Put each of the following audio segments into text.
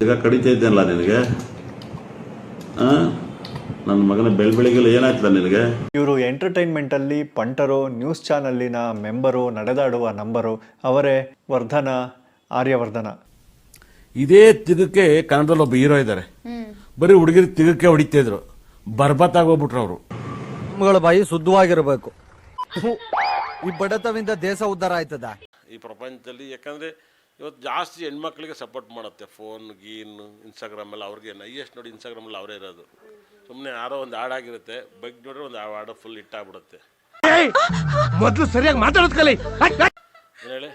ಈಗ ಕಡಿತಾ ಇದ್ದೇನಲ್ಲ ನಿನಗೆ, ನನ್ನ ಮಗನ ಬೆಳಬೆಳಿಗೆಲ್ಲ ಏನಾಯ್ತದ ನಿನಗೆ? ಇವರು ಎಂಟರ್ಟೈನ್ಮೆಂಟಲ್ಲಿ ಪಂಟರು, ನ್ಯೂಸ್ ಚಾನಲ್ಲಿನ ಮೆಂಬರು, ನಡೆದಾಡುವ ನಂಬರು ಅವರೇ ವರ್ಧನ, ಆರ್ಯವರ್ಧನ. ಇದೇ ತಿಗಕ್ಕೆ ಕನ್ನಡದಲ್ಲಿ ಒಬ್ಬ ಹೀರೋ ಇದ್ದಾರೆ, ಬರೀ ಹುಡುಗಿರು ತಿಗಕ್ಕೆ ಹೊಡಿತಿದ್ರು, ಬರ್ಬತ್ತಾಗಿ ಹೋಗ್ಬಿಟ್ರು ಅವರು. ನಮ್ಮಗಳ ಬಾಯಿ ಶುದ್ಧವಾಗಿರಬೇಕು. ಈ ಬಡತವಿಂದ ದೇಶ ಉದ್ಧಾರ ಆಯ್ತದ ಈ ಪ್ರಪಂಚದಲ್ಲಿ. ಯಾಕಂದ್ರೆ ಇವತ್ತು ಜಾಸ್ತಿ ಹೆಣ್ಮಕ್ಳಿಗೆ ಸಪೋರ್ಟ್ ಮಾಡುತ್ತೆ ಫೋನ್ ಗೀನ್ ಇನ್ಸ್ಟಾಗ್ರಾಮ್ ಎಲ್ಲ. ಅವ್ರಿಗೆ ಹೈಯೆಸ್ಟ್ ನೋಡಿ ಇನ್ಸ್ಟಾಗ್ರಾಮಲ್ಲಿ ಅವರೇ ಇರೋದು. ಸುಮ್ಮನೆ ಯಾರೋ ಒಂದು ಹಾಡಾಗಿರುತ್ತೆ, ಬಗ್ಗೆ ನೋಡ್ರೆ ಒಂದು ಹಾಡು ಫುಲ್ ಹಿಟ್ಟಾಗ್ಬಿಡುತ್ತೆ. ಮೊದಲು ಸರಿಯಾಗಿ ಮಾತಾಡೋದು ಕಲಿ. ಹೇಳಿ,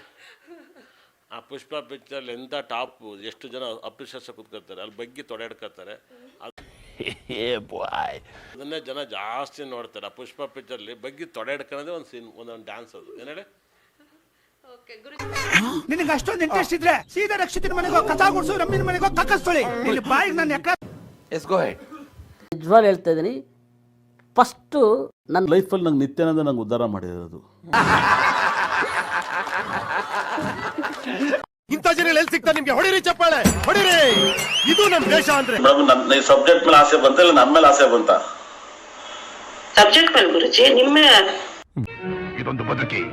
ಆ ಪುಷ್ಪ ಪಿಕ್ಚರ್ ಎಂಥ ಟಾಪ್, ಎಷ್ಟು ಜನ ಅಪ್ರಿಷಿಯೇಷನ್ ಕೂತ್ಕೊಳ್ತಾರೆ, ಅಲ್ಲಿ ಬಗ್ಗೆ ತೊಡೆಡ್ಕೊತಾರೆ. ಅದನ್ನೇ ಜನ ಜಾಸ್ತಿ ನೋಡ್ತಾರೆ. ಆ ಪುಷ್ಪ ಪಿಕ್ಚರ್ಲಿ ಬಗ್ಗೆ ತೊಡೆಡ್ಕೊಳ್ಳೋದೇ ಒಂದು ಸೀನ್, ಒಂದೊಂದು ಡ್ಯಾನ್ಸ್. ಅದು ಏನು ಹೇಳಿ, ನಿನಗೆ ಅಷ್ಟೊಂದು ಇಂಟ್ರೆಸ್ಟ್ ಇದ್ರೆ ಸೀದಾ ರಕ್ಷಿತನ ಮನೆಗೋ ಕಥಾ ಗುಡ್ಸು, ರಮ್ಮಿನ ಮನೆಗೋ ಕಕ್ಕಸ್ತೊಳಿ. ಇಲ್ಲಿ ಬಾಯಿಗೆ ನಾನು ಯಾಕೆ ನಿಜವಾಗ್ಲೂ ಹೇಳ್ತಾ ಇದ್ದೀನಿ, ಫಸ್ಟು ನನ್ನ ಲೈಫಲ್ಲಿ ನಂಗೆ ನಿತ್ಯಾನಂದ ನಂಗೆ ಉದ್ಧಾರ ಮಾಡಿರೋದು. ಇಂಥ ಜನ ಎಲ್ಲಿ ಸಿಗ್ತಾರೆ ನಿಮ್ಗೆ? ಹೊಡಿರಿ ಚಪ್ಪಾಳೆ, ಹೊಡಿರಿ. ಇದು ನಮ್ಮ ದೇಶ ಅಂದ್ರೆ. ನನ್ನ ಸಬ್ಜೆಕ್ಟ್ ಮೇಲೆ ಆಸೆ ಬಂತ ಇಲ್ಲ ನನ್ನ ಮೇಲೆ ಆಸೆ ಬಂತ? ಸಬ್ಜೆಕ್ಟ್ ಮೇಲೆ ಗುರುಜಿ, ನಿಮ್ಮ ಇದೊಂದು ಬದುಕಿ,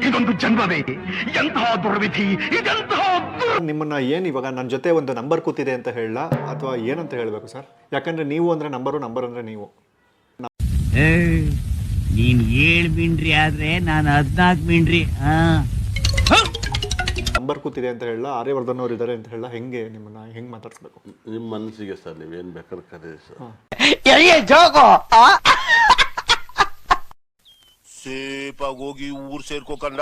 ಇದೊಂದು ಜನ್ಮವೇ, ಎಂತಹ ದುರ್ವಿಧಿ, ಇದೆಂತಹ. ನಿಮ್ಮನ್ನ ಏನು ಇವಾಗ ನನ್ನ ಜೊತೆ ಒಂದು ನಂಬರ್ ಕೂತಿದೆ ಅಂತ ಹೇಳ ಅಥವಾ ಏನಂತ ಹೇಳಬೇಕು ಸರ್? ಯಾಕಂದ್ರೆ ನೀವು ಅಂದ್ರೆ ನಂಬರು, ನಂಬರ್ ಅಂದ್ರೆ ನೀವು. ನೀನ್ 7 ಮಿಂಡ್ರಿ ಆದ್ರೆ ನಾನು 14 ಮಿಂಡ್ರಿ. ನಂಬರ್ ಕೂತಿದೆ ಅಂತ ಹೇಳ, ಆರ್ಯವರ್ಧನ್ ಅವ್ರು ಇದ್ದಾರೆ ಅಂತ ಹೇಳ, ಹೆಂಗೆ ನಿಮ್ಮನ್ನ ಹೆಂಗ್ ಮಾತಾಡ್ಸ್ಬೇಕು? ನಿಮ್ಮ ಮನಸ್ಸಿಗೆ ಸರ್, ನೀವೇನ್ ಬೇಕಾದ್ರೆ ಕರೀರಿ ಸರ್. ಸೇಪಾಗಿ ಹೋಗಿ ಊರ್ ಸೇರ್ಕೋಕಂಡ.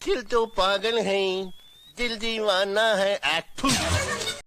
ದಿಲ್ ತೋ ಪಾಗಲ್ ಹೈ, ದಿಲ್ ದೀವಾನಾ ಹೈ.